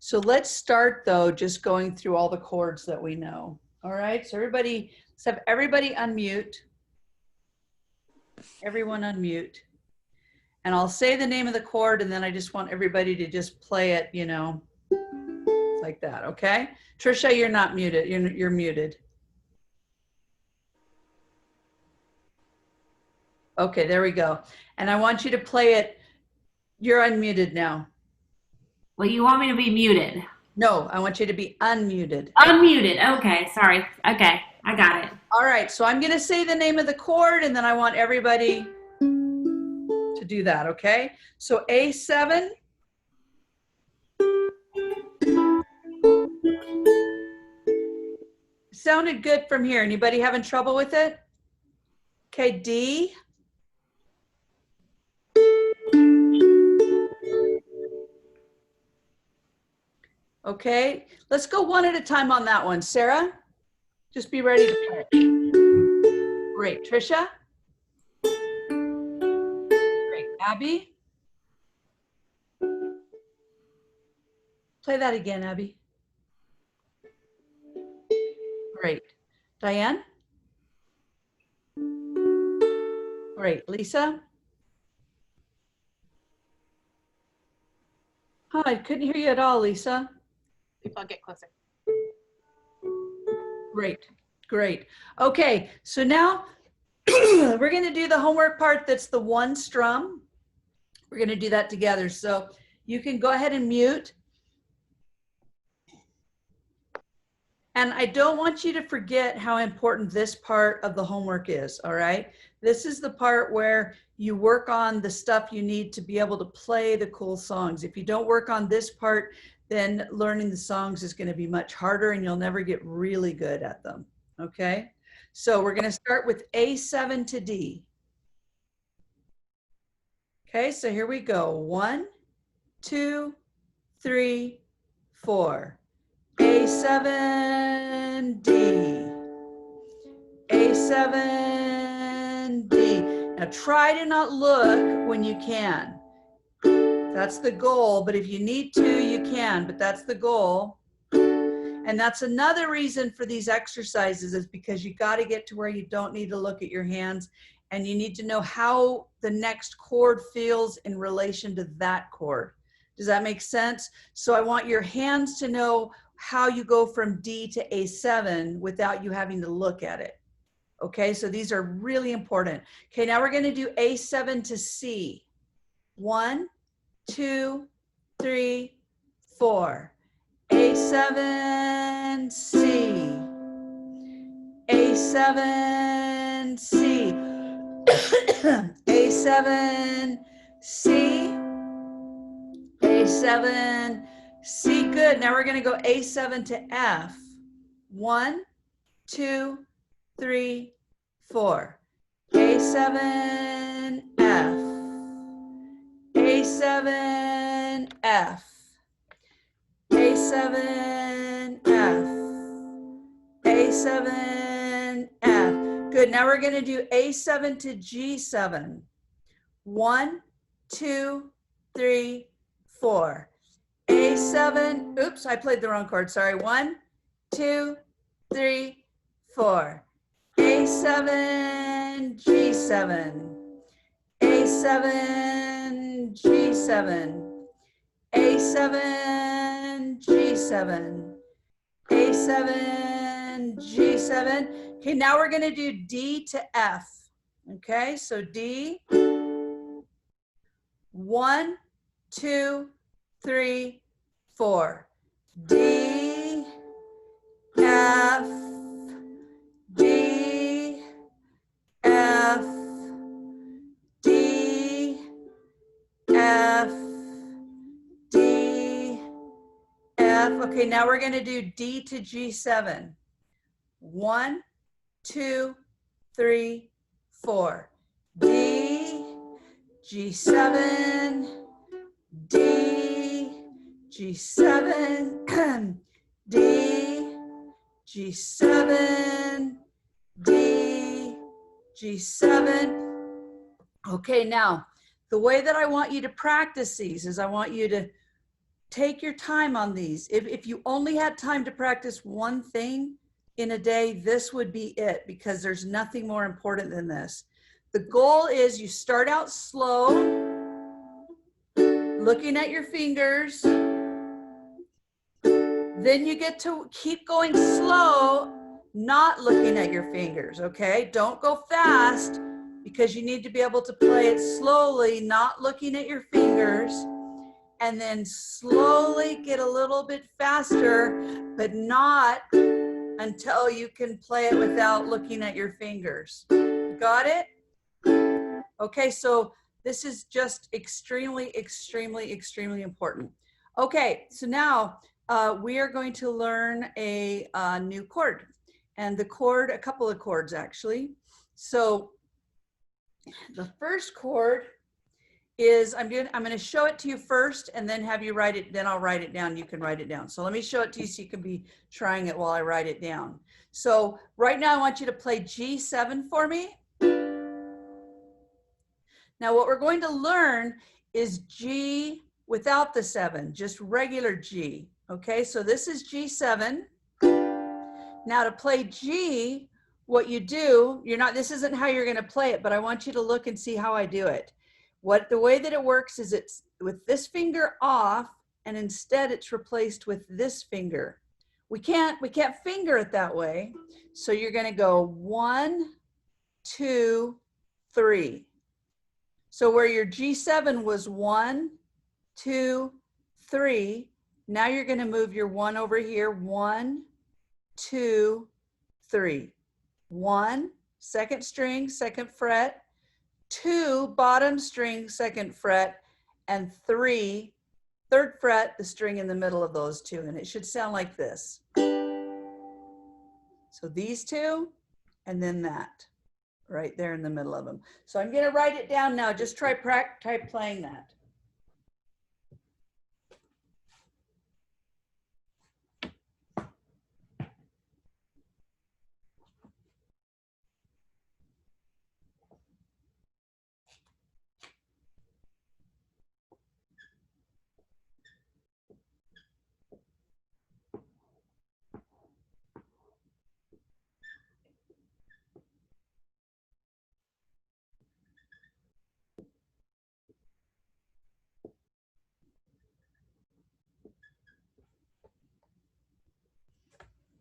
So let's start though, just going through all the chords that we know. All right, so everybody, let's have everybody unmute. Everyone unmute. And I'll say the name of the chord and then I just want everybody to just play it, you know, like that, okay? Trisha, you're not muted, you're muted. Okay, there we go. And I want you to play it, you're unmuted now. Well, you want me to be muted? No, I want you to be unmuted. Unmuted, okay, sorry. Okay, I got it. All right, so I'm gonna say the name of the chord and then I want everybody to do that, okay? So A7. Sounded good from here. Anybody having trouble with it? Okay, D. Okay, let's go one at a time on that one. Sarah, just be ready to play. Great. Trisha? Great. Abby? Play that again, Abby. Great. Diane? Great. Lisa? Huh, I couldn't hear you at all, Lisa. If I'll get closer. Great, great. Okay, so now we're gonna do the homework part that's the one strum. We're gonna do that together. So you can go ahead and mute. And I don't want you to forget how important this part of the homework is, all right? This is the part where you work on the stuff you need to be able to play the cool songs. If you don't work on this part, then learning the songs is going to be much harder and you'll never get really good at them, okay? So we're going to start with A7 to D. Okay, so here we go. 1, 2, 3, 4. A7, D. A7, D. Now try to not look when you can. That's the goal, but if you need to, you can, but that's the goal. And that's another reason for these exercises is because you got to get to where you don't need to look at your hands and you need to know how the next chord feels in relation to that chord. Does that make sense? So I want your hands to know how you go from D to A7 without you having to look at it. Okay, so these are really important. Okay, now we're going to do A7 to C. 1, 2, 3, 4. A7, C. A7, C. A7, C. A7, C. Good. Now we're going to go A7 to F. 1, 2, 3, 4. A7, F. A7, F. A7, F. A7, F. Good. Now we're going to do A7 to G7. 1, 2, 3, 4. A7, oops, I played the wrong chord, sorry. 1, 2, 3, 4. A7, G7. A7, G7. A7, G7. A7, G7. Okay, now we're going to do D to F. Okay, so D. 1, 2, 3, 4. D, F, D, F, D, F, D, F. Okay, now we're going to do D to G7. 1, 2, 3, 4. D, G7, D, G7, D, G7, D, G7. Okay, now the way that I want you to practice these is I want you to take your time on these. If you only had time to practice one thing in a day, this would be it, because there's nothing more important than this. The goal is you start out slow, looking at your fingers. Then you get to keep going slow, not looking at your fingers, okay? Don't go fast, because you need to be able to play it slowly, not looking at your fingers. And then slowly get a little bit faster, but not until you can play it without looking at your fingers. Got it? Okay, so this is just extremely, extremely, extremely important. Okay, so now we are going to learn a new chord, and the chord, a couple of chords actually. So the first chord is, I'm going to show it to you first and then have you write it, then I'll write it down. You can write it down. So let me show it to you so you can be trying it while I write it down. So right now I want you to play G7 for me. Now what we're going to learn is G without the 7, just regular G. Okay, so this is G7. Now to play G, what you do, this isn't how you're going to play it, but I want you to look and see how I do it. The way that it works is it's with this finger off, and instead it's replaced with this finger. We can't finger it that way. So you're going to go 1, 2, 3. So where your G7 was 1, 2, 3, now you're going to move your 1 over here. 1, 2, 3. 1, second string, second fret. 2, bottom string, second fret, and 3, third fret, the string in the middle of those two. And it should sound like this. So these two, and then that right there in the middle of them. So I'm going to write it down now. Just try playing that.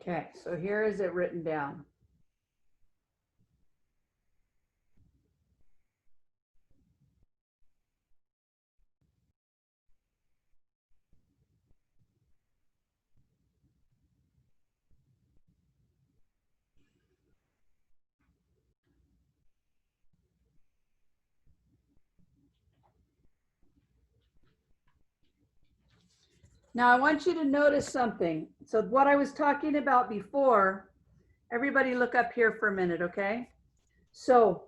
Okay, so here is it written down. Now I want you to notice something. So what I was talking about before, everybody look up here for a minute, okay? So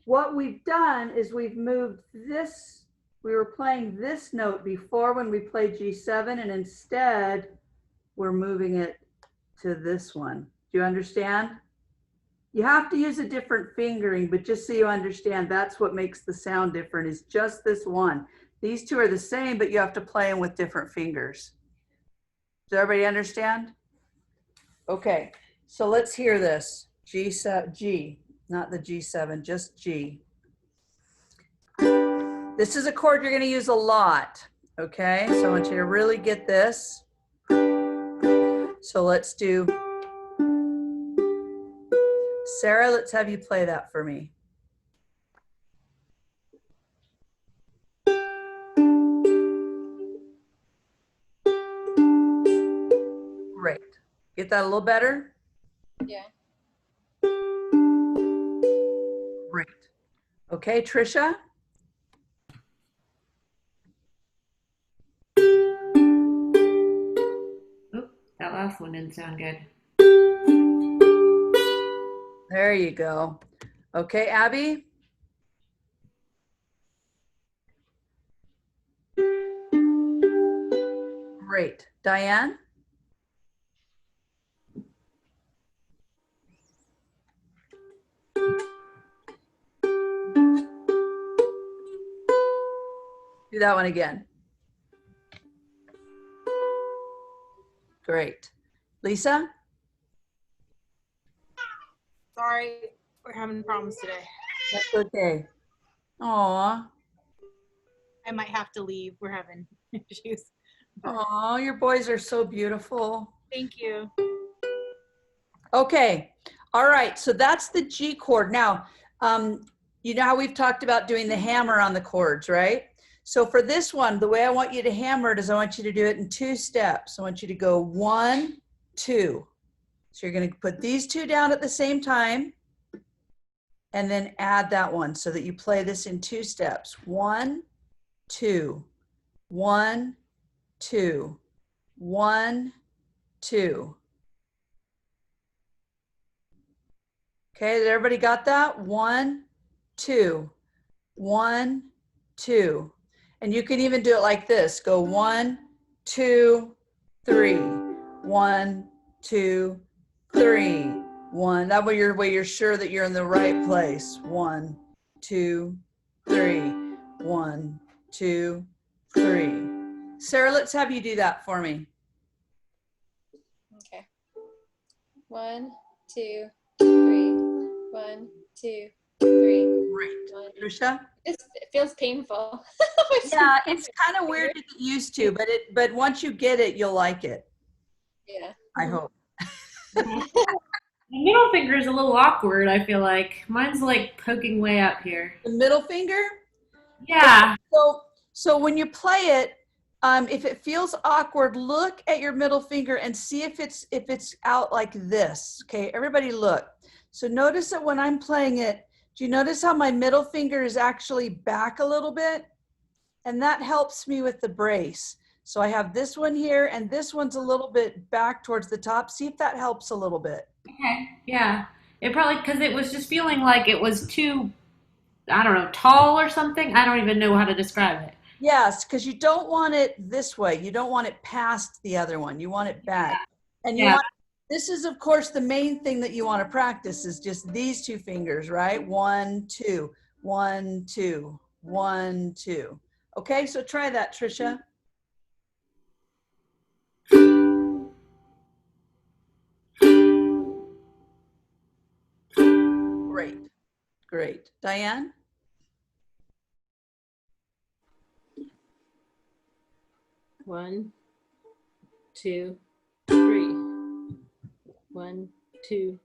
what we've done is we've moved this, we were playing this note before when we played G7, and instead we're moving it to this one. Do you understand? You have to use a different fingering, but just so you understand, that's what makes the sound different, is just this one. These two are the same, but you have to play them with different fingers. Does everybody understand? Okay, so let's hear this. G, not the G7, just G. This is a chord you're going to use a lot, okay? So I want you to really get this. So let's do, Sarah, let's have you play that for me. Great. Get that a little better? Yeah. Great. Okay, Trisha? Oop, that last one didn't sound good. There you go. Okay, Abby? Great. Diane? Do that one again. Great. Lisa? Sorry, we're having problems today. That's okay. Aw. I might have to leave. We're having issues. Aw, your boys are so beautiful. Thank you. Okay. All right. So that's the G chord. Now, you know how we've talked about doing the hammer on the chords, right? So for this one, the way I want you to hammer it is I want you to do it in 2 steps. I want you to go 1, 2. So you're going to put these 2 down at the same time and then add that one so that you play this in 2 steps. 1, 2, 1, 2, 1, 2. Okay, did everybody got that? 1, 2, 1, 2. And you can even do it like this. Go 1, 2, 3. 1, 2, 3. 1. That way you're sure that you're in the right place. 1, 2, 3. 1, 2, 3. Sarah, let's have you do that for me. Okay. 1, 2, 3. 1, 2, 3. Great. Trisha? It feels painful. Yeah, it's kind of weird to get used to, but once you get it, you'll like it. Yeah. I hope. The middle finger is a little awkward, I feel like. Mine's like poking way up here. The middle finger? Yeah. So when you play it, if it feels awkward, look at your middle finger and see if it's out like this. Okay, everybody look. So notice that when I'm playing it, do you notice how my middle finger is actually back a little bit? And that helps me with the brace. So I have this one here and this one's a little bit back towards the top. See if that helps a little bit. Okay. Yeah. It probably, because it was just feeling like it was too, I don't know, tall or something. I don't even know how to describe it. Yes, because you don't want it this way. You don't want it past the other one. You want it back. And you Yeah. want, this is of course the main thing that you want to practice is just these 2 fingers, right? 1, 2, 1, 2, 1, 2. Okay, so try that, Trisha. Great, great. Diane? One, 2, 3. 1, 2,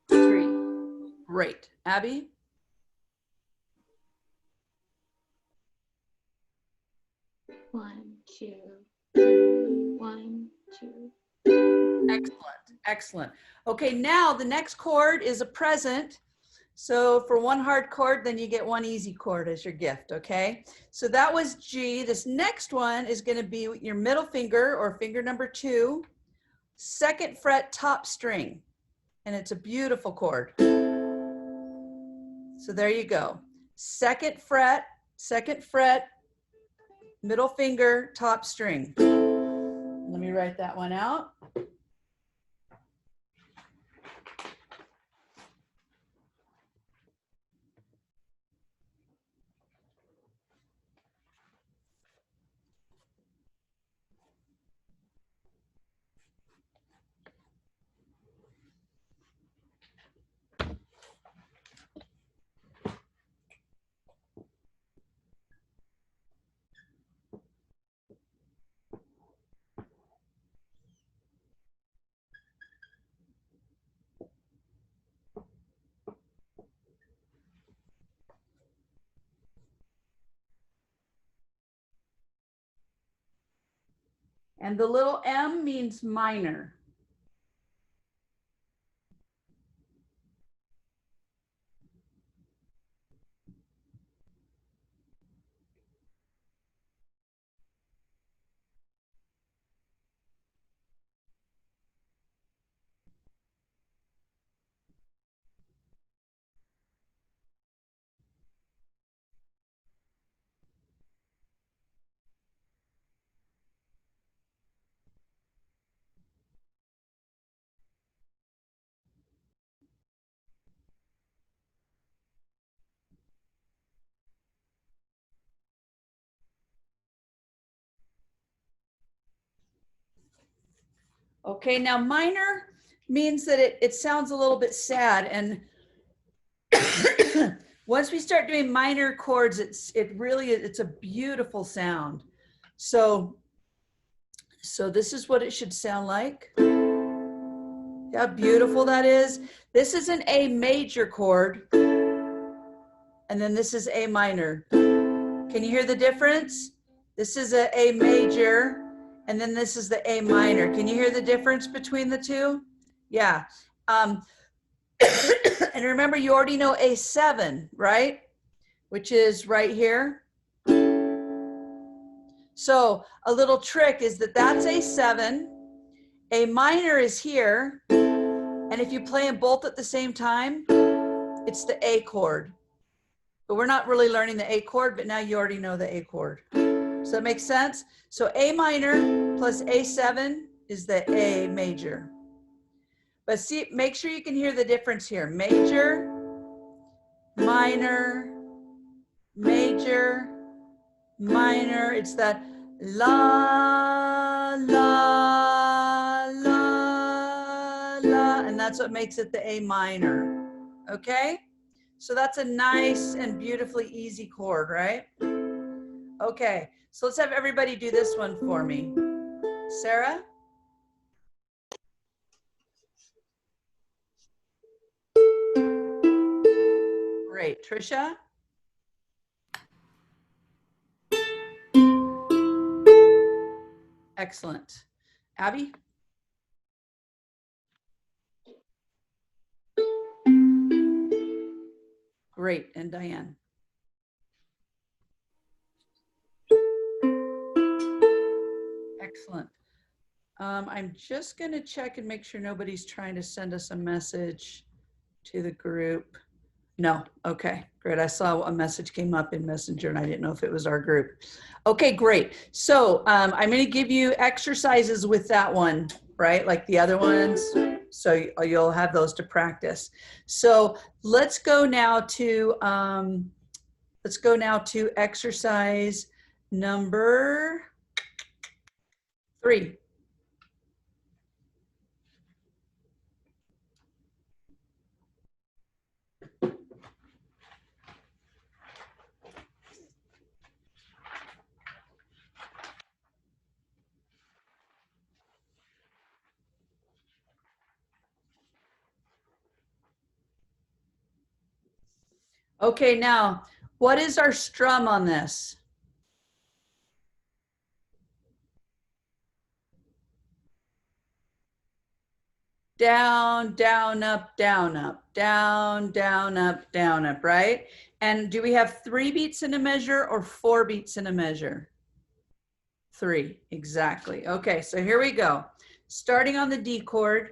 3. Great. Abby? One, 2, 1, 2. Excellent, excellent. Okay, now the next chord is a present. So for 1 hard chord, then you get 1 easy chord as your gift, okay? So that was G. This next one is going to be your middle finger or finger number 2, 2nd fret top string. And it's a beautiful chord. So there you go. 2nd fret, middle finger, top string. Let me write that one out. And the little M means minor. Okay, now minor means that it sounds a little bit sad, and once we start doing minor chords, it's a beautiful sound. So this is what it should sound like. How beautiful that is. This is an A major chord, and then this is A minor. Can you hear the difference? This is a A major, and then this is the A minor. Can you hear the difference between the two? Yeah. And remember, you already know A7, right? Which is right here. So a little trick is that's A7, A minor is here, and if you play them both at the same time, it's the A chord. But we're not really learning the A chord, but now you already know the A chord. Does that make sense? So A minor plus A7 is the A major. But see, make sure you can hear the difference here. Major, minor, major, minor. It's that la, la, la, la, and that's what makes it the A minor, okay? So that's a nice and beautifully easy chord, right? Okay, so let's have everybody do this one for me. Sarah? Great. Trisha? Excellent. Abby? Great. And Diane? Excellent. I'm just going to check and make sure nobody's trying to send us a message to the group. No. Okay, great. I saw a message came up in Messenger and I didn't know if it was our group. Okay, great. So I'm going to give you exercises with that one, right? Like the other ones. So you'll have those to practice. So let's go now to exercise number 3. Okay, now, what is our strum on this? Down, down, up, down, up, down, down, up, down, up, right? And do we have 3 beats in a measure or 4 beats in a measure? 3, exactly. Okay, so here we go. Starting on the D chord.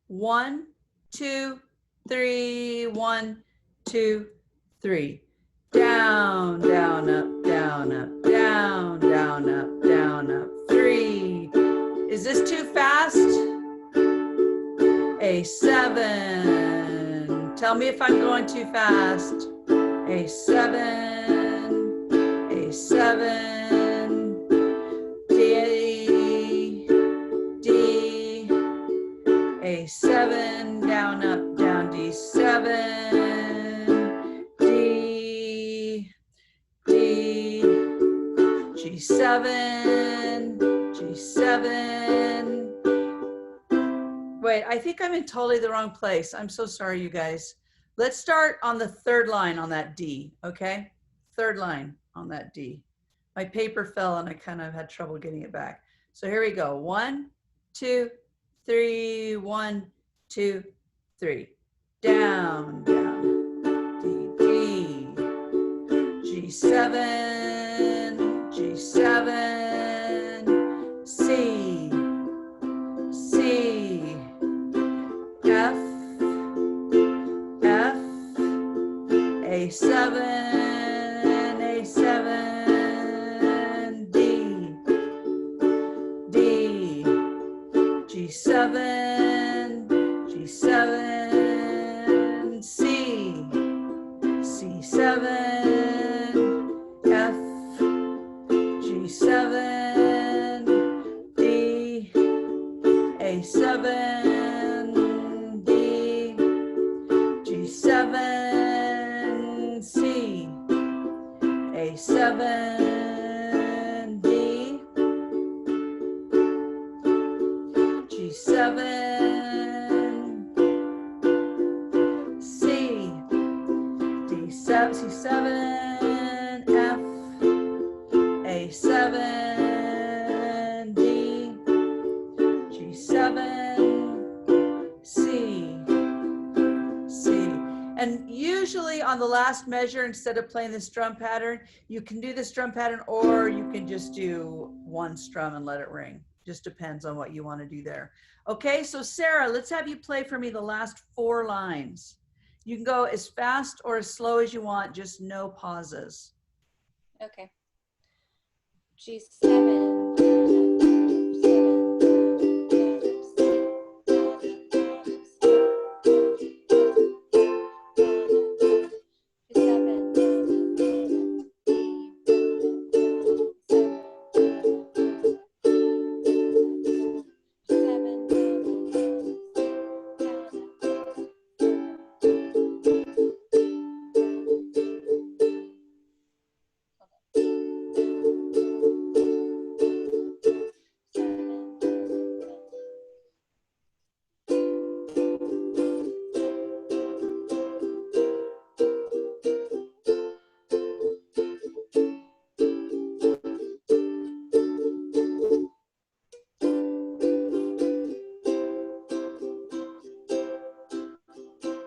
One, two, three, 1, 2, 3. Down, down, up, down, up, down, down, up, down, up, 3. Is this too fast? A7. Tell me if I'm going too fast. A7, A7, D, D, A7, down, up, down, D7, D, D, G7, G7. Wait, I think I'm in totally the wrong place. I'm so sorry, you guys. Let's start on the 3rd line on that D, okay? 3rd line on that D. My paper fell and I kind of had trouble getting it back. So here we go. 1, 2, 3, 1, 2, 3. Down, down, D, D, G7, G7, C, C, F, F, A7, A7, D, D, G7, G7, C, C7, F, A7, D, G7, C, D7, C7, F, A7, D, G7, C, C. And usually on the last measure, instead of playing this drum pattern, you can do this drum pattern, or you can just do one strum and let it ring. Just depends on what you want to do there. Okay, so Sarah, let's have you play for me the last 4 lines. You can go as fast or as slow as you want, just no pauses. Okay. G7.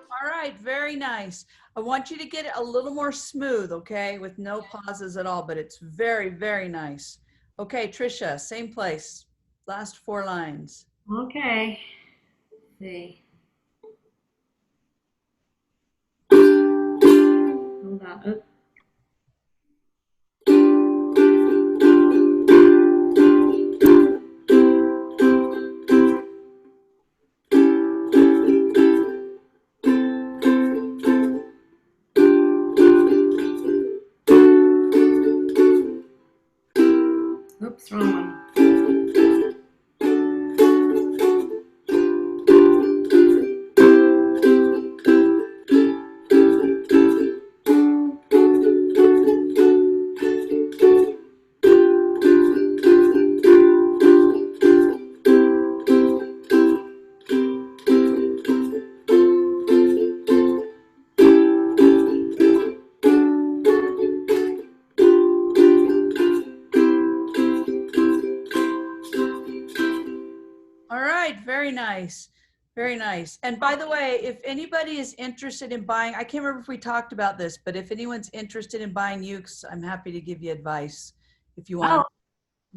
All right, very nice. I want you to get it a little more smooth, okay, with no pauses at all, but it's very, very nice. Okay, Trisha, same place. Last 4 lines. Okay. Let's see. Hold on. Oops. Oops, wrong one. All right, very nice. Very nice. And by the way, if anybody is interested in buying, I can't remember if we talked about this, but if anyone's interested in buying ukes, I'm happy to give you advice if you want to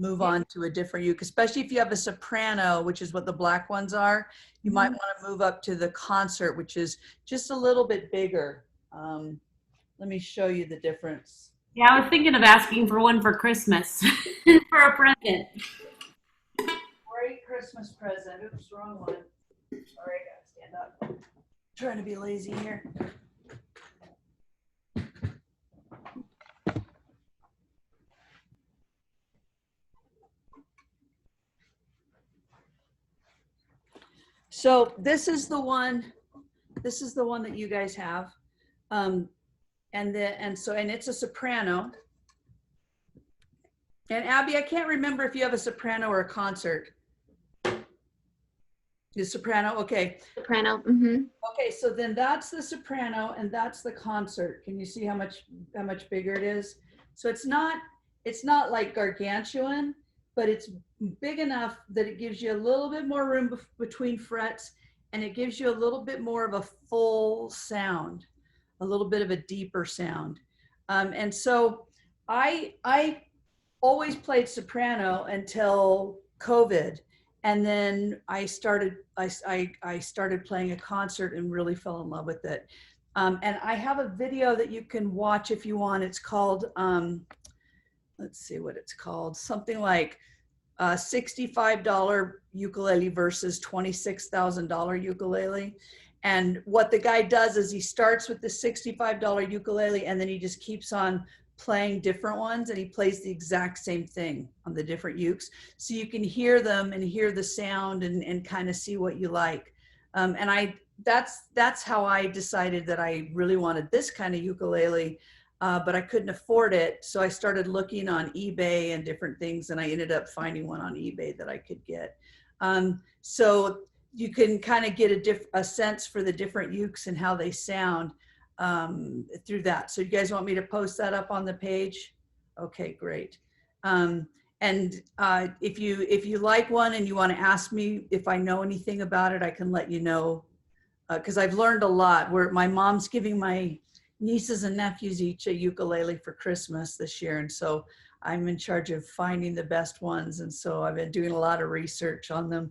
move on to a different uke, especially if you have a soprano, which is what the black ones are. You might want to move up to the concert, which is just a little bit bigger. Let me show you the difference. Yeah, I was thinking of asking for one for Christmas for a present. Great Christmas present. Oops, wrong one. Sorry, I gotta stand up. Trying to be lazy here. So this is the one that you guys have. And it's a soprano. And Abby, I can't remember if you have a soprano or a concert. The soprano, okay. Soprano. Mm-hmm. Okay, so then that's the soprano and that's the concert. Can you see how much bigger it is? So it's not like gargantuan, but it's big enough that it gives you a little bit more room between frets, and it gives you a little bit more of a full sound, a little bit of a deeper sound. And so I always played soprano until COVID. And then I started playing a concert and really fell in love with it. And I have a video that you can watch if you want. It's called, let's see what it's called. Something like $65 ukulele versus $26,000 ukulele. And what the guy does is he starts with the $65 ukulele and then he just keeps on playing different ones, and he plays the exact same thing on the different ukes. So you can hear them and hear the sound and kind of see what you like. And that's how I decided that I really wanted this kind of ukulele. but I couldn't afford it. So I started looking on eBay and different things, and I ended up finding one on eBay that I could get. So you can kind of get a sense for the different ukes and how they sound through that. So you guys want me to post that up on the page? Okay, great. And if you like one and you want to ask me if I know anything about it, I can let you know, because I've learned a lot. Where my mom's giving my nieces and nephews each a ukulele for Christmas this year, and so I'm in charge of finding the best ones, and so I've been doing a lot of research on them.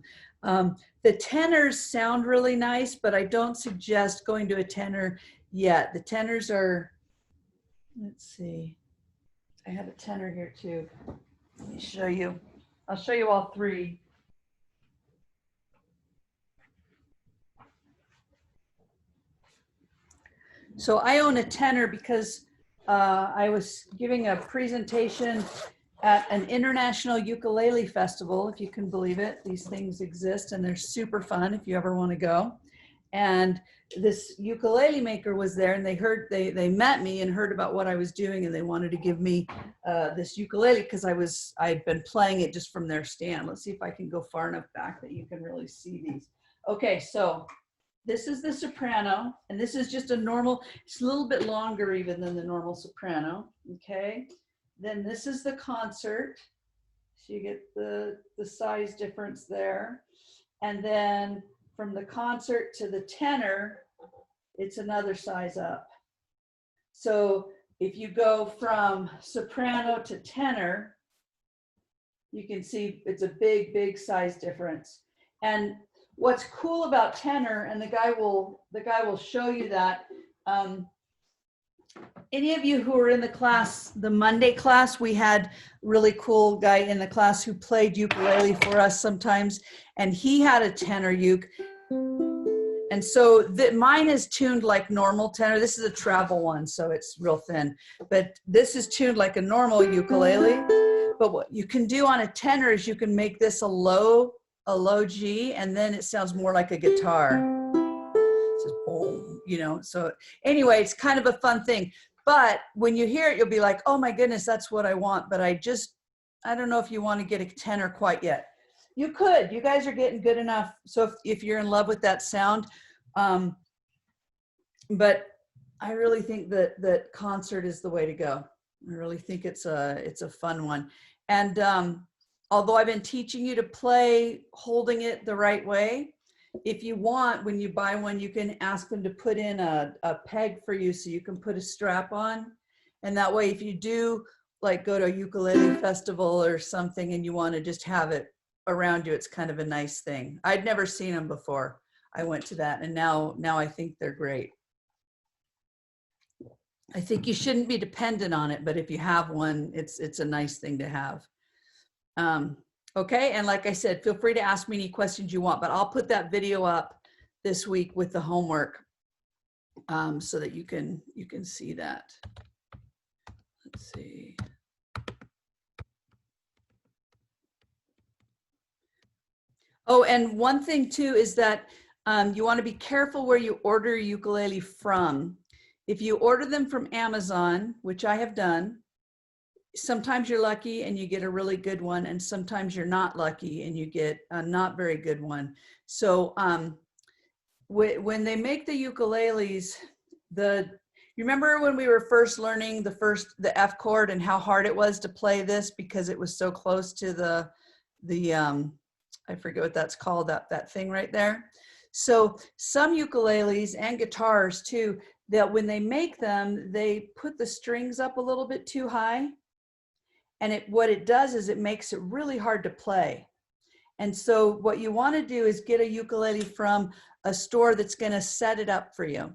The tenors sound really nice, but I don't suggest going to a tenor yet. The tenors are, let's see, I have a tenor here too. Let me show you. I'll show you all three. So I own a tenor because I was giving a presentation at an international ukulele festival, if you can believe it. These things exist and they're super fun if you ever want to go. And this ukulele maker was there, and they met me and heard about what I was doing, and they wanted to give me this ukulele because I'd been playing it just from their stand. Let's see if I can go far enough back that you can really see these. Okay, so this is the soprano, and this is just a normal, it's a little bit longer even than the normal soprano, okay? Then this is the concert, so you get the size difference there. And then from the concert to the tenor, it's another size up. So if you go from soprano to tenor, you can see it's a big, big size difference. And what's cool about tenor, and the guy will show you that. Any of you who were in the class, the Monday class, we had a really cool guy in the class who played ukulele for us sometimes, and he had a tenor uke. And so mine is tuned like normal tenor. This is a travel one, so it's real thin. But this is tuned like a normal ukulele. But what you can do on a tenor is you can make this a low G, and then it sounds more like a guitar. It's just boom, you know. So anyway, it's kind of a fun thing. But when you hear it, you'll be like, oh my goodness, that's what I want. But I don't know if you want to get a tenor quite yet. You could. You guys are getting good enough. So if you're in love with that sound, but I really think that concert is the way to go. I really think it's a fun one. And although I've been teaching you to play holding it the right way, if you want, when you buy one, you can ask them to put in a peg for you so you can put a strap on. And that way, if you do like go to a ukulele festival or something and you want to just have it around you, it's kind of a nice thing. I'd never seen them before I went to that, and now I think they're great. I think you shouldn't be dependent on it, but if you have one, it's a nice thing to have. Okay, and like I said, feel free to ask me any questions you want, but I'll put that video up this week with the homework so that you can see that. Let's see. Oh, and one thing too is that you want to be careful where you order ukulele from. If you order them from Amazon, which I have done, sometimes you're lucky and you get a really good one, and sometimes you're not lucky and you get a not very good one. So when they make the ukuleles, you remember when we were first learning the F chord and how hard it was to play this because it was so close to the I forget what that's called, that thing right there. So some ukuleles and guitars too, that when they make them, they put the strings up a little bit too high. And what it does is it makes it really hard to play. And so what you want to do is get a ukulele from a store that's going to set it up for you.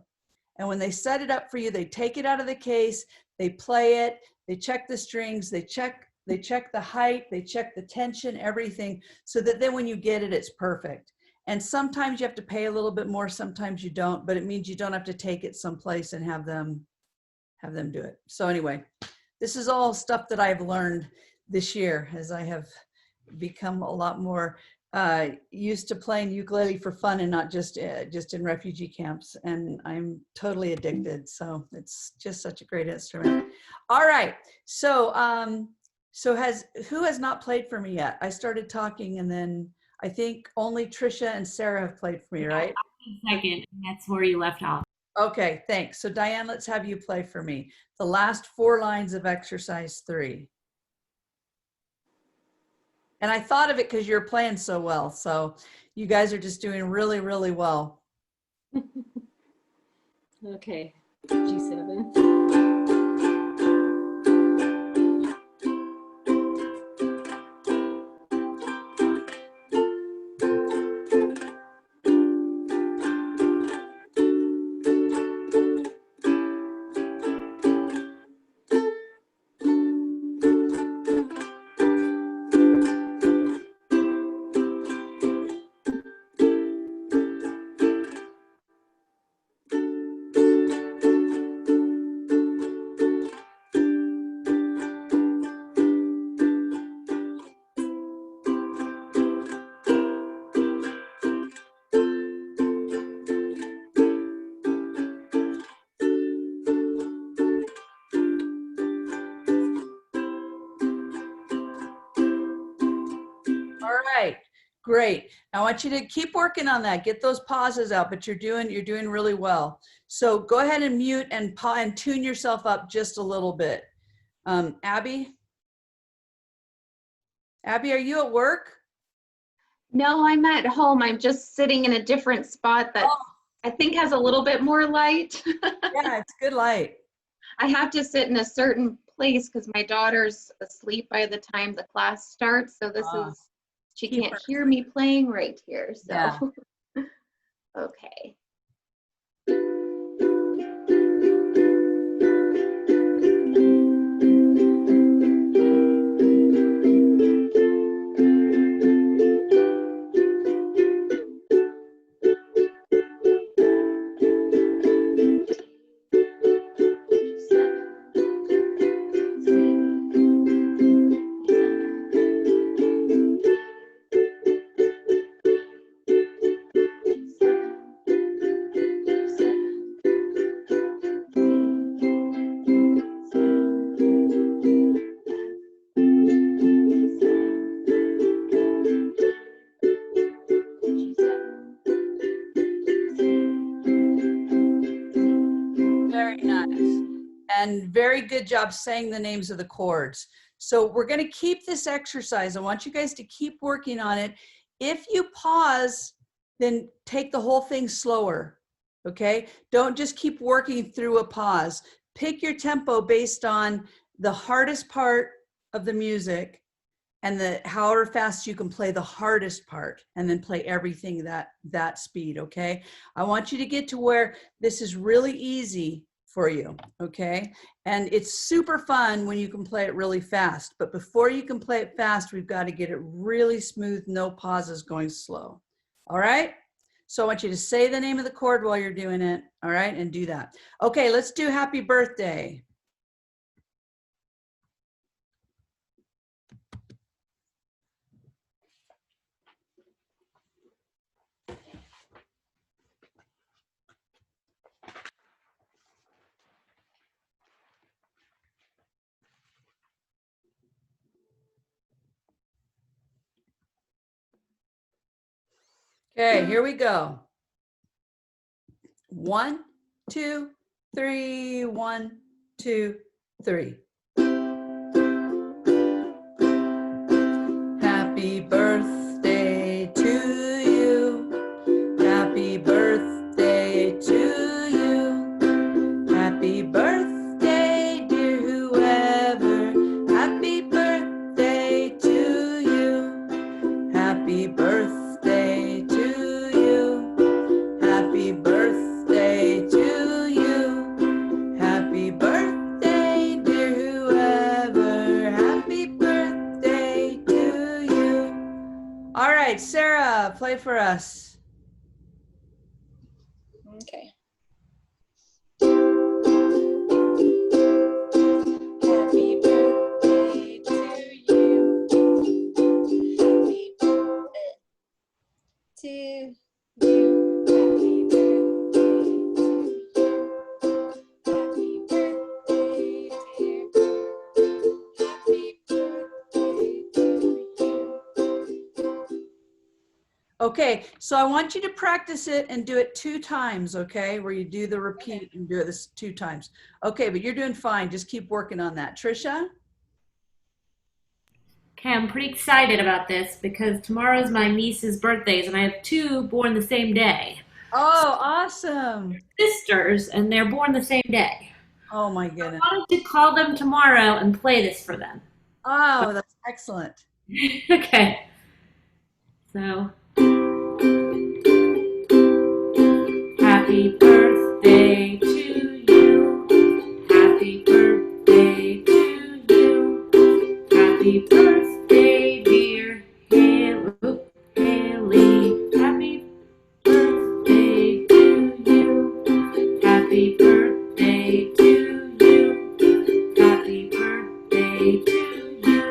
And when they set it up for you, they take it out of the case, they play it, they check the strings, they check the height, they check the tension, everything, so that then when you get it, it's perfect. And sometimes you have to pay a little bit more, sometimes you don't, but it means you don't have to take it someplace and have them do it. So anyway, this is all stuff that I've learned this year as I have become a lot more used to playing ukulele for fun and not just in refugee camps, and I'm totally addicted. So it's just such a great instrument. All right, so who has not played for me yet? I started talking, and then I think only Trisha and Sarah have played for me, right? Second, and that's where you left off. Okay, thanks. So Diane, let's have you play for me the last 4 lines of exercise 3. And I thought of it because you're playing so well. So you guys are just doing really, really well. Okay, G7. All right, great. I want you to keep working on that. Get those pauses out, but you're doing really well. So go ahead and mute and tune yourself up just a little bit. Abby, are you at work? No, I'm at home. I'm just sitting in a different spot that I think has a little bit more light. Yeah, it's good light. I have to sit in a certain place because my daughter's asleep by the time the class starts. So this is, she Keep can't her hear me playing right here. So, Yeah. Okay. Very nice. And very good job saying the names of the chords. So we're going to keep this exercise. I want you guys to keep working on it. If you pause, then take the whole thing slower. Okay? Don't just keep working through a pause. Pick your tempo based on the hardest part of the music and however fast you can play the hardest part, and then play everything that speed. Okay? I want you to get to where this is really easy for you, okay? And it's super fun when you can play it really fast, but before you can play it fast, we've got to get it really smooth, no pauses, going slow. All right? So I want you to say the name of the chord while you're doing it, all right? And do that. Okay, let's do Happy Birthday. Okay, here we go. 1, 2, 3, 1, 2, 3. Happy birthday to you. Happy birthday to you. Happy birthday, dear whoever. Happy birthday to you. Happy birthday to you. Happy birthday to you. Happy birthday, dear whoever. Happy birthday to you. All right, Sarah, play for us. Okay. Happy birthday to you. Happy birthday. Okay, so I want you to practice it and do it 2 times, okay? Where you do the repeat and do this 2 times. Okay, but you're doing fine. Just keep working on that. Trisha? Okay, I'm pretty excited about this because tomorrow's my niece's birthdays, and I have 2 born the same day. Oh, awesome. Sisters, and they're born the same day. Oh my I goodness. wanted to call them tomorrow and play this for them. Oh, that's excellent. Okay. So, happy birthday to you. Happy birthday to you. Happy birthday, dear Haley. Happy birthday to you. Happy birthday to you. Happy birthday to you.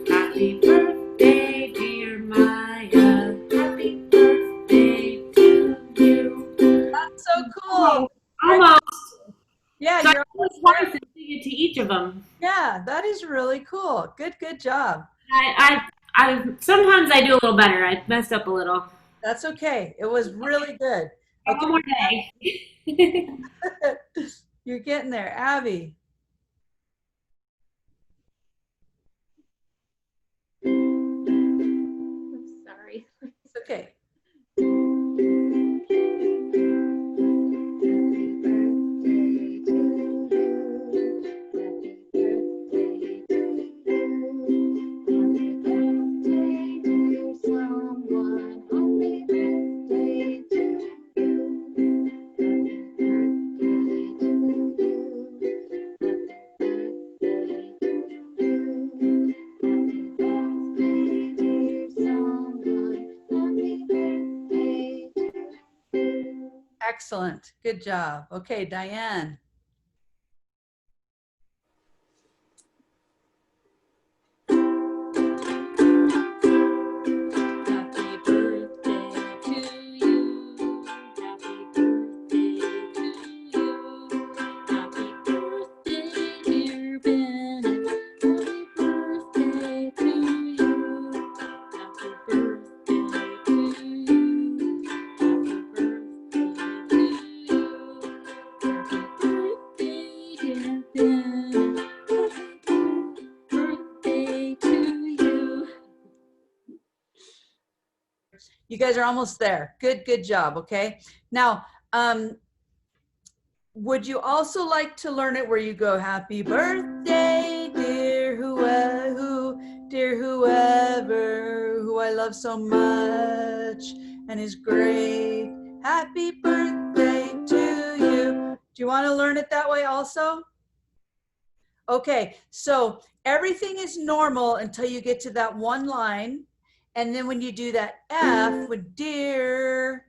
Happy birthday, dear Maya. Happy birthday to you. That's so cool. Almost. Yeah, So I you're was almost twice there. and sing it to each of them. Yeah, that is really cool. Good job. I sometimes I do a little better. I messed up a little. That's okay. It was really good. Got Okay, one more day. you're getting there. Abby. I'm sorry. It's okay. Excellent. Good job. Okay, Diane. Happy birthday to you. Happy birthday to you. Happy birthday, dear Bennett. Happy birthday to you. Happy birthday to you. Happy birthday to you. Happy birthday, dear Bennett. Happy birthday to you. You guys are almost there. Good job. Okay. Now, would you also like to learn it where you go, happy birthday, dear dear whoever, who I love so much and is great. Happy birthday to you. Do you want to learn it that way also? Okay, so everything is normal until you get to that one line. And then when you do that F with dear,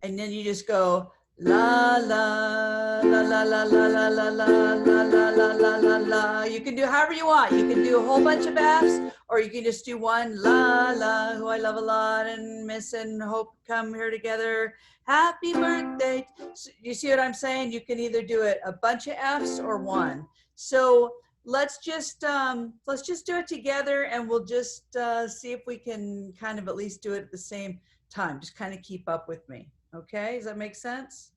and then you just go la la la la la la la la la la la la la la la. You can do however you want. You can do a whole bunch of Fs, or you can just do one la la, who I love a lot and miss and hope come here together. Happy birthday. So you see what I'm saying? You can either do it a bunch of Fs or one. So let's just do it together, and we'll just see if we can kind of at least do it at the same time. Just kind of keep up with me. Okay, does that make sense?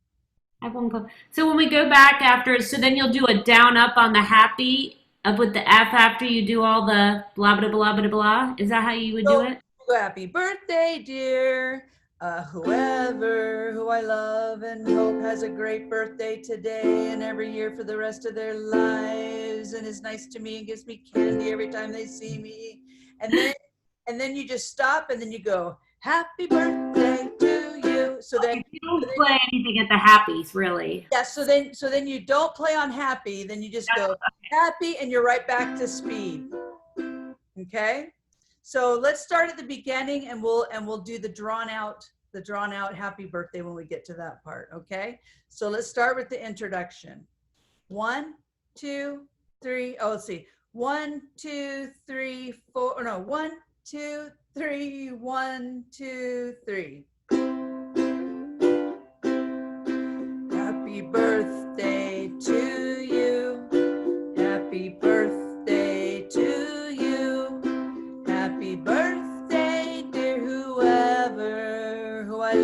I have one call. So when we go back after, so then you'll do a down up on the happy up with the F after you do all the blah blah blah blah blah. Is that how you would do it? Happy birthday, dear whoever, who I love and hope has a great birthday today and every year for the rest of their lives, and is nice to me and gives me candy every time they see me. And then you just stop, and then you go, happy birthday to you. So then You don't play anything at the happies, really. yeah, so then you don't play on happy, then you just go happy, and you're right back to speed. Okay? So let's start at the beginning, and we'll do the drawn out happy birthday when we get to that part, okay? So let's start with the introduction. 1, 2, 3. Oh, let's see. 1, 2, 3, 4. Oh, no, 1, 2, 3. 1, 2, 3. Happy birthday to you. Happy birthday to you. Happy birthday, dear whoever,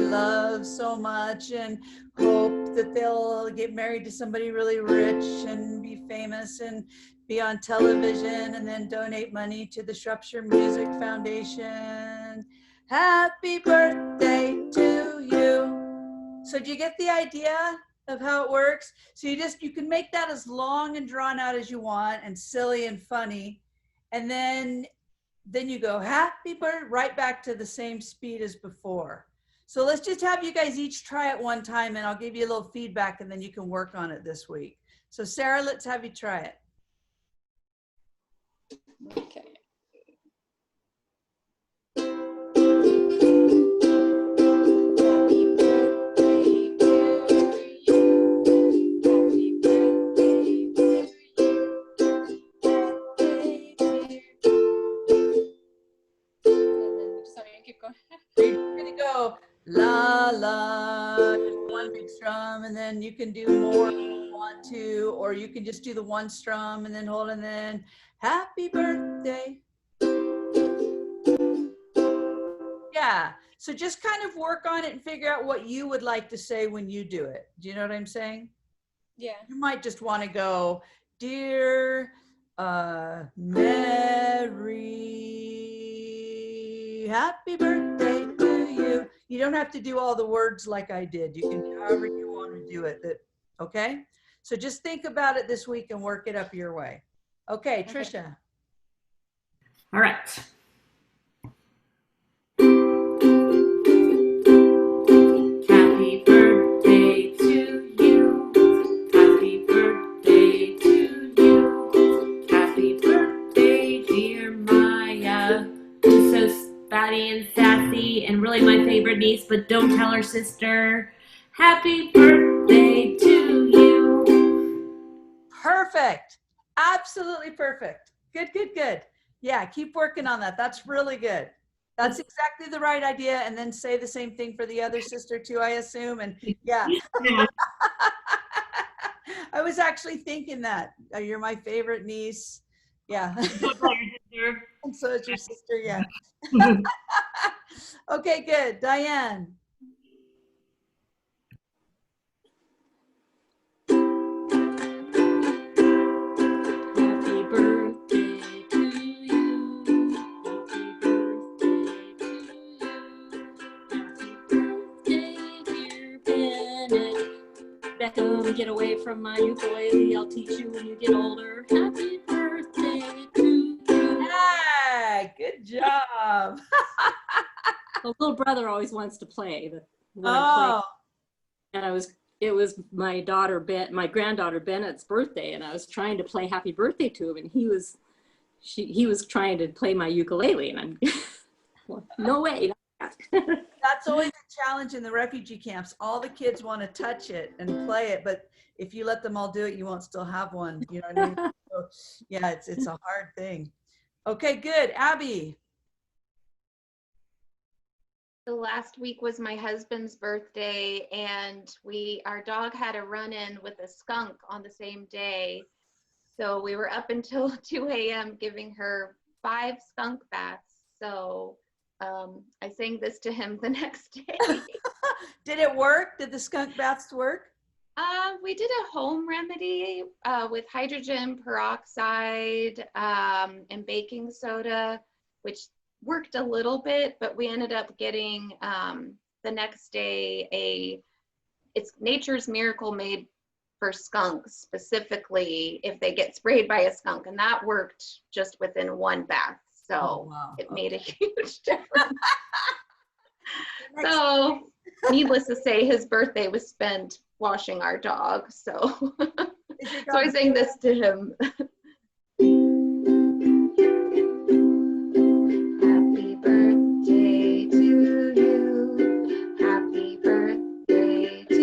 love so much and hope that they'll get married to somebody really rich and be famous and be on television and then donate money to the Shropshire Music Foundation. Happy birthday to you. So do you get the idea of how it works? So you can make that as long and drawn out as you want and silly and funny. And then you go happy birthday right back to the same speed as before. So let's just have you guys each try it one time and I'll give you a little feedback and then you can work on it this week. So Sarah, let's have you try it. Okay. You're gonna go la la, just one big strum, and then you can do more if you want to, or you can just do the one strum and then hold and then happy birthday. Yeah, so just kind of work on it and figure out what you would like to say when you do it. Do you know what I'm saying? Yeah. You might just want to go, dear Mary, happy birthday to you. You don't have to do all the words like I did. You can do however you want to do it. Okay? So just think about it this week and work it up your way. Okay, Trisha. All right. Happy birthday to you. Happy birthday to you. Happy birthday, dear Maya. Who's so spatty and sassy and really my favorite niece, but don't tell her sister. Happy birthday to you. Perfect. Absolutely perfect. Good, good, good. Yeah, keep working on that. That's really good. That's exactly the right idea. And then say the same thing for the other sister too, I assume. And yeah. I was actually thinking that. You're my favorite niece. Yeah. And so is your sister, yeah. Okay, good. Diane. Happy birthday to you. Happy birthday to you. Happy birthday, dear Bennett. Beckham, get away from my ukulele. I'll teach you when you get older. Happy birthday to you. Yeah, good job. The little brother always wants to play. When I'm playing, Oh, and it was my granddaughter Bennett's birthday, and I was trying to play happy birthday to him, and he was trying to play my ukulele, and I'm well, no way. that's always a challenge in the refugee camps. All the kids want to touch it and play it, but if you let them all do it, you won't still have one. You know what I mean? So, yeah, it's a hard thing. Okay, good. Abby. The last week was my husband's birthday, and our dog had a run-in with a skunk on the same day. So we were up until 2 a.m. giving her 5 skunk baths. So I sang this to him the next day. Did it work? Did the skunk baths work? We did a home remedy with hydrogen peroxide and baking soda, which worked a little bit, but we ended up getting the next day it's Nature's Miracle made for skunks, specifically if they get sprayed by a skunk, and that worked just within 1 bath. So wow. it made a huge difference. So needless to say, his birthday was spent washing our dog. So, so I sang this to him. Happy birthday to you. Happy birthday to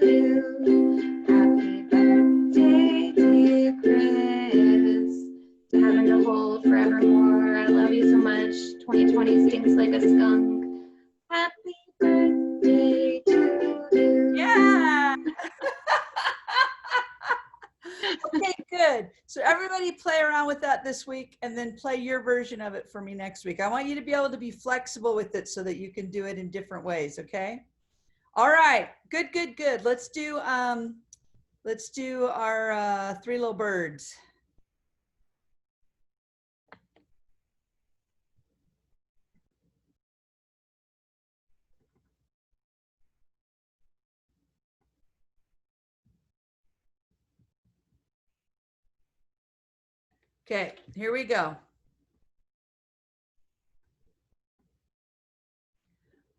you. Happy birthday, dear Chris. Heaven to hold forevermore. I love you so much. 2020 stinks like a skunk. Happy birthday to you. Yeah. Okay, good. So everybody play around with that this week and then play your version of it for me next week. I want you to be able to be flexible with it so that you can do it in different ways, okay? All right, good, good, good. Let's do our three little birds. Okay, here we go.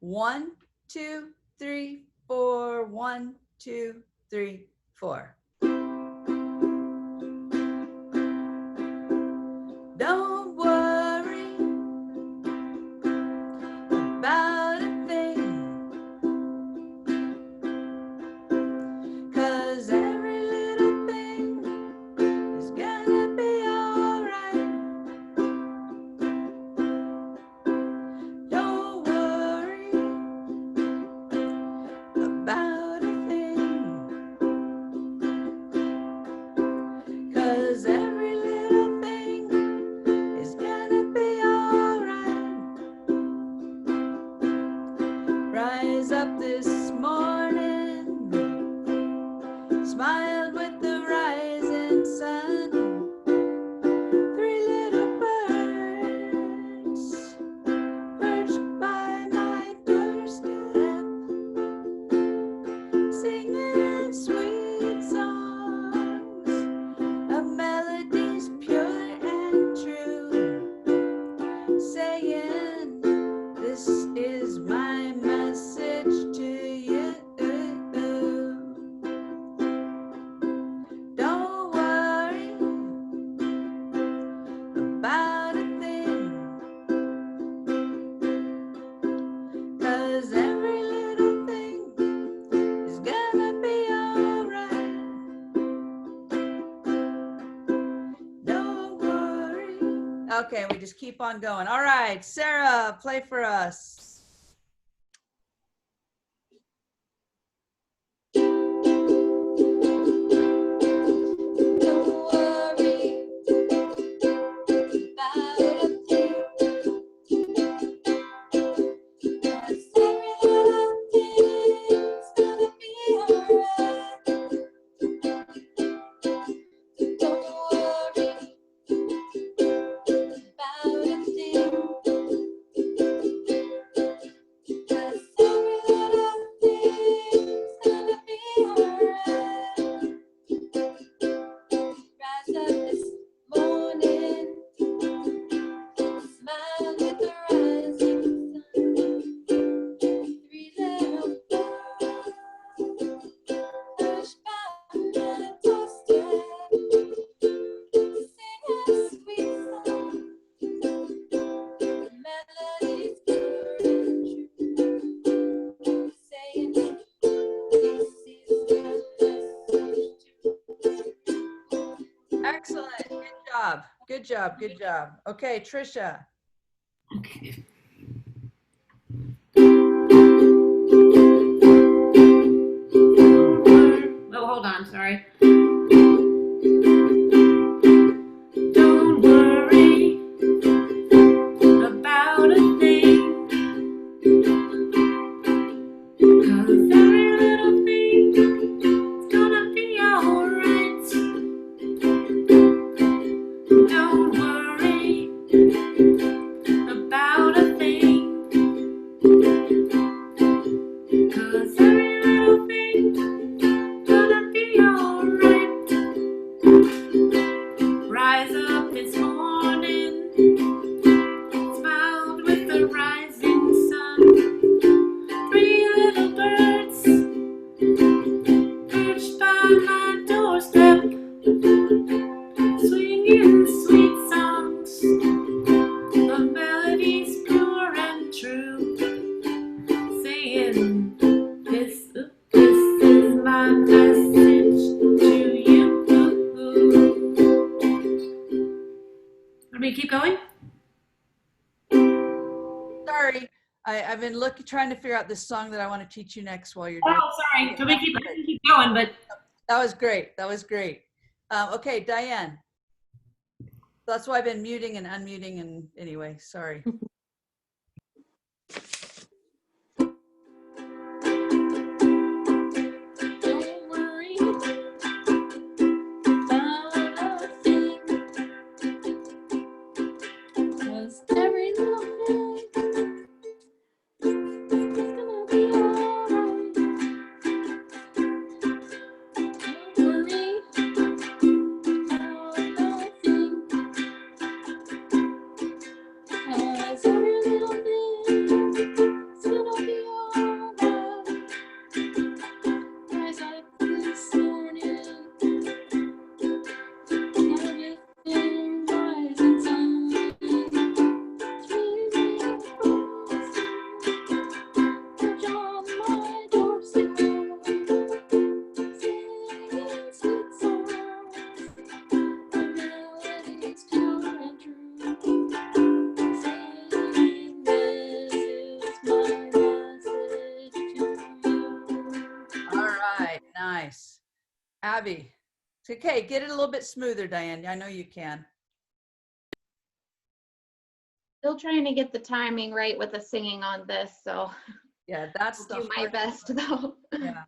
1, 2, 3, 4. 1, 2, 3, 4. Don't worry about a thing, 'cause every little thing is gonna be alright. Don't worry about a thing, 'cause every little thing is gonna be alright. Rise up this morning, smiled with the rising sun. 3 little birds perched by my doorstep, singing sweet songs of melodies pure and true, saying, this is my message to you. Don't worry about a thing, 'cause every little thing is gonna be alright. Don't worry. Okay, we just keep on going. All right, Sarah, play for us. Don't worry about a thing, 'cause every little thing's gonna be alright. Don't worry about a thing, 'cause every little thing's gonna be alright. Rise up this morning, smile with the rising sun. 3 little birds perched by my doorstep, singing sweet songs, melodies pure and true, saying, this is my message to you. Excellent. Good job. Good job. Good job. Okay, Trisha. Okay. Oh, hold on, sorry. Don't worry about a thing, 'cause every little thing is gonna be alright. Don't worry about a thing, 'cause every little thing gonna be alright. Rise up this morning, smiled with the rising sun. 3 little birds perched by my doorstep, swinging sweet songs of melodies pure and true, saying, this is my message to you. Want me to keep going? Sorry, I've been trying to figure out this song that I want to teach you next while you're doing. Oh, sorry. Want me to keep going, but That was great. That was great. Okay, Diane. That's why I've been muting and unmuting, and anyway, sorry. Abby. It's okay, get it a little bit smoother, Diane. I know you can. Still trying to get the timing right with the singing on this, so Yeah, that's I'll the do my hard best though. Yeah.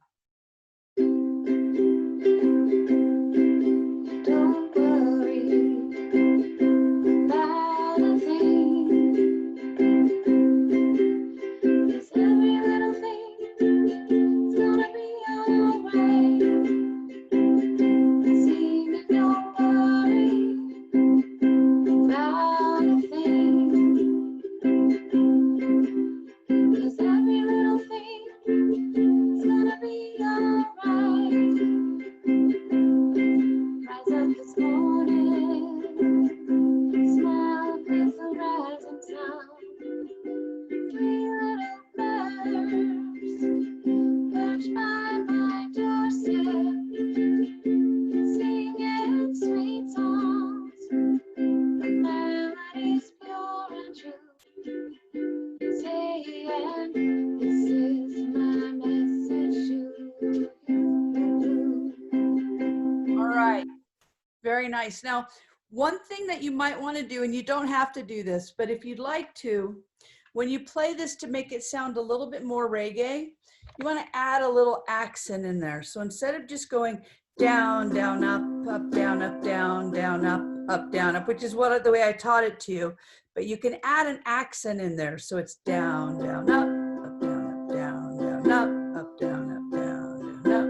Don't worry about a thing, 'cause every little thing is gonna be alright. Singing, don't worry about a thing, 'cause every little thing is gonna be alright. Rise up this morning, smile with the rising sun. 3 little birds perched by my doorstep, singing sweet songs, the melodies pure and true. Saying, this is my message to you. All right. Very nice. Now, one thing that you might want to do, and you don't have to do this, but if you'd like to, when you play this to make it sound a little bit more reggae, you want to add a little accent in there. So instead of just going down, down, up, down, down, down, up, down, up, which is the way I taught it to you, but you can add an accent in there. So it's down, down, up, down, down, down, up, down, down, down, up.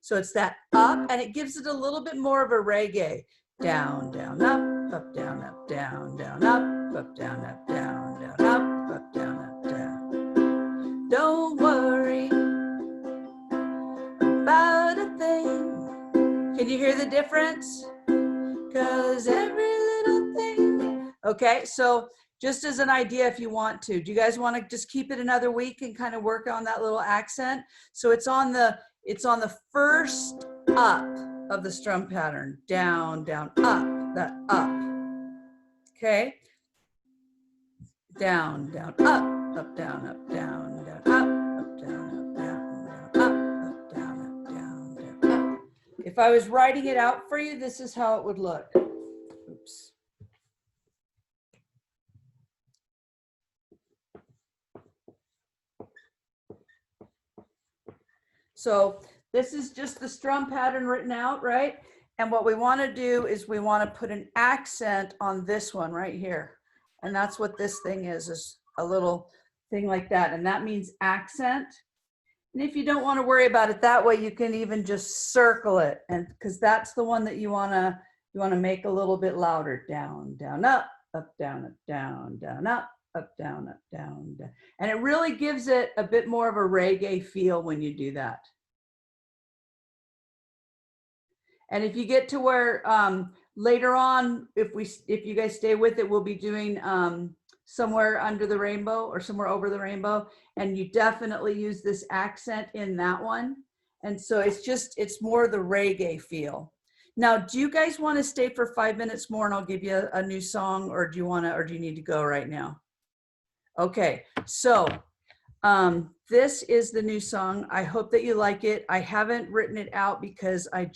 So it's that up, and it gives it a little bit more of a reggae. Down, down, up, down, down, down, up, down, down, down, up, down, down. Don't worry about a thing. Can you hear the difference? 'Cause every little thing. Okay, so just as an idea, if you want to, do you guys want to just keep it another week and kind of work on that little accent? So it's on the first up of the strum pattern. Down, down, up, that up. Okay. Down, down, up, down, down, down, up, down, down, down, up, down, down, down, up. If I was writing it out for you, this is how it would look. Oops. So this is just the strum pattern written out, right? And what we want to do is we want to put an accent on this one right here. And that's what this thing is a little thing like that. And that means accent. And if you don't want to worry about it that way, you can even just circle it. And because that's the one that you want to make a little bit louder. Down, down, up, down, down, down, up, down, down, down. And it really gives it a bit more of a reggae feel when you do that. And if you get to where later on, if you guys stay with it, we'll be doing somewhere under the rainbow or somewhere over the rainbow. And you definitely use this accent in that one. And so it's more the reggae feel. Now, do you guys want to stay for 5 minutes more and I'll give you a new song, or do you need to go right now? Okay, so this is the new song. I hope that you like it. I haven't written it out because I've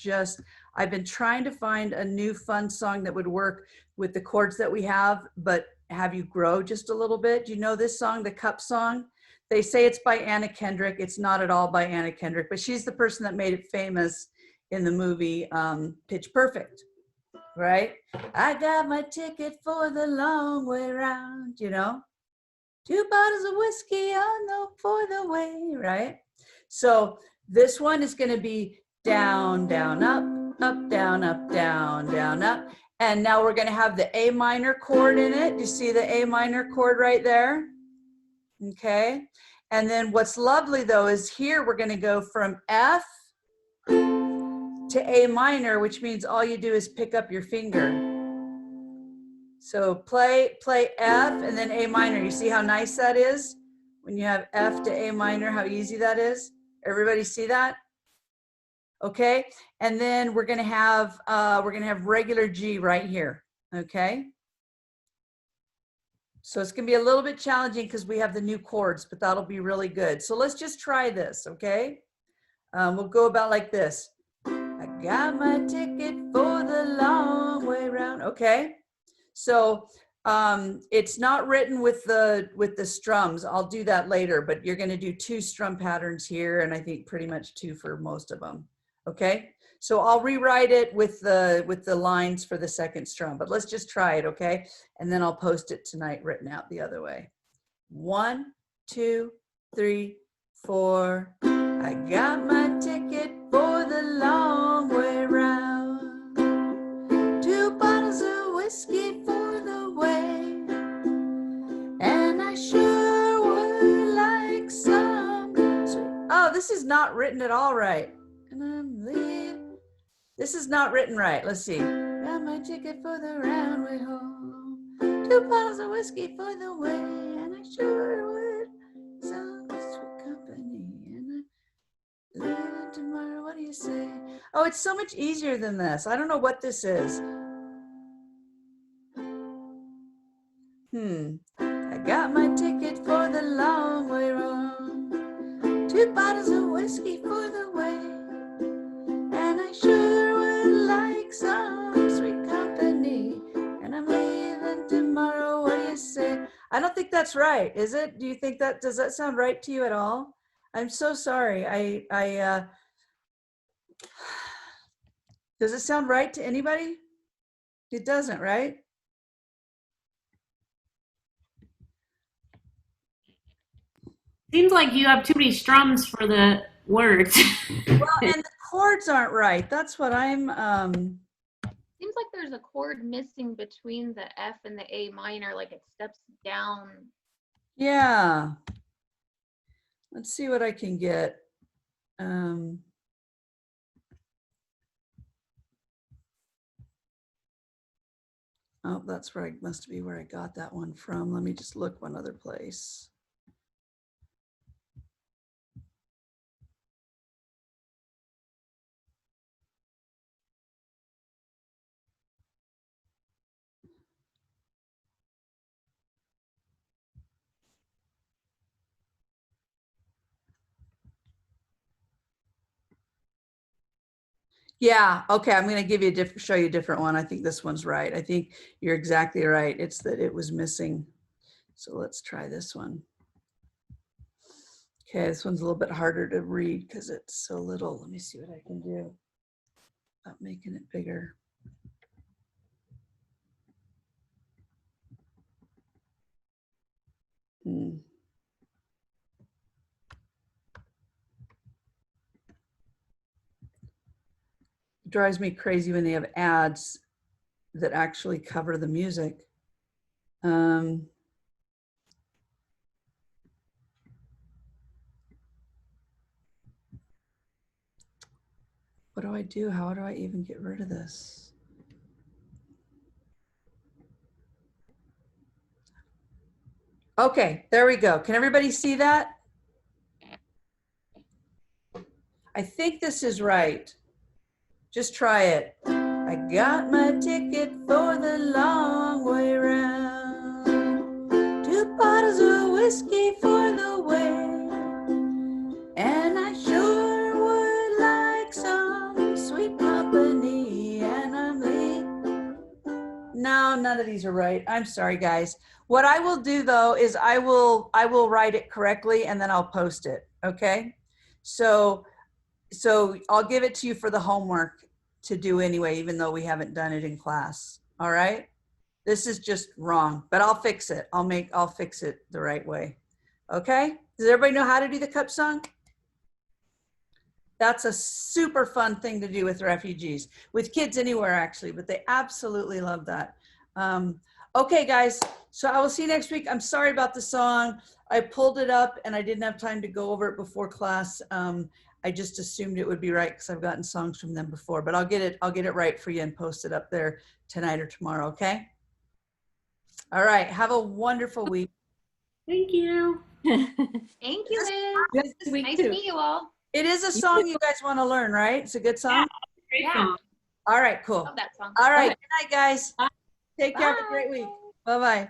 been trying to find a new fun song that would work with the chords that we have, but have you grow just a little bit. Do you know this song, the Cup Song? They say it's by Anna Kendrick. It's not at all by Anna Kendrick, but she's the person that made it famous in the movie Pitch Perfect, right? I got my ticket for the long way round, you know? 2 bottles of whiskey for the way, right? So this one is going to be down, down, up, down, down, down, up. And now we're going to have the A minor chord in it. Do you see the A minor chord right there? Okay. And then what's lovely though is here we're going to go from F to A minor, which means all you do is pick up your finger. So play F and then A minor. You see how nice that is? When you have F to A minor, how easy that is? Everybody see that? Okay, and then we're gonna have regular G right here. Okay. So it's gonna be a little bit challenging because we have the new chords, but that'll be really good. So let's just try this, okay? We'll go about like this. I got my ticket for the long way round. Okay. So it's not written with the strums. I'll do that later, but you're going to do 2 strum patterns here, and I think pretty much 2 for most of them. Okay. So I'll rewrite it with the lines for the second strum, but let's just try it. Okay. And then I'll post it tonight written out the other way. 1, 2, 3, 4. I got my ticket for the long way round. 2 bottles of whiskey for the way. And I sure would like some. Oh, this is not written at all right. And I'm leaving. This is not written right. Let's see. Got my ticket for the round way home. 2 bottles of whiskey for the way. And I sure would some sweet company. And I leave tomorrow. What do you say? Oh, it's so much easier than this. I don't know what this is. I got my ticket for the long way round. 2 bottles of whiskey for the way. And I sure would like some sweet company. And I'm leaving tomorrow. What do you say? I don't think that's right, is it? Do you think that, does that sound right to you at all? I'm so sorry. Does it sound right to anybody? It doesn't, right? Seems like you have too many strums for the words. Well, and the chords aren't right. That's what I'm, Seems like there's a chord missing between the F and the A minor, like it steps down. yeah. Let's see what I can get. Oh, that's where must be where I got that one from. Let me just look one other place. Yeah, okay, I'm gonna give you a different, show you a different one. I think this one's right. I think you're exactly right. It's that it was missing. So let's try this one. Okay, this one's a little bit harder to read because it's so little. Let me see what I can do about making it bigger. Drives me crazy when they have ads that actually cover the music. What do I do? How do I even get rid of this? Okay, there we go. Can everybody see that? I think this is right. Just try it. I got my ticket for the long way round. 2 bottles of whiskey for the way. And I sure would like some sweet company. And I'm leaving. No, none of these are right. I'm sorry, guys. What I will do though is I will write it correctly and then I'll post it. Okay. So I'll give it to you for the homework to do anyway, even though we haven't done it in class. All right. This is just wrong, but I'll fix it. I'll fix it the right way. Okay. Does everybody know how to do the cup song? That's a super fun thing to do with refugees, with kids anywhere actually, but they absolutely love that. Okay, guys. So I will see you next week. I'm sorry about the song. I pulled it up and I didn't have time to go over it before class. I just assumed it would be right because I've gotten songs from them before, but I'll get it right for you and post it up there tonight or tomorrow, okay? All right, have a wonderful week. Thank you. Thank you, Liz. This week Nice too. to meet you all. It is a song you guys want to learn, right? It's a good song? Great Yeah. song. All right, cool. Love that song. All right, good night, guys. Take care, have a Bye. great week. Bye-bye.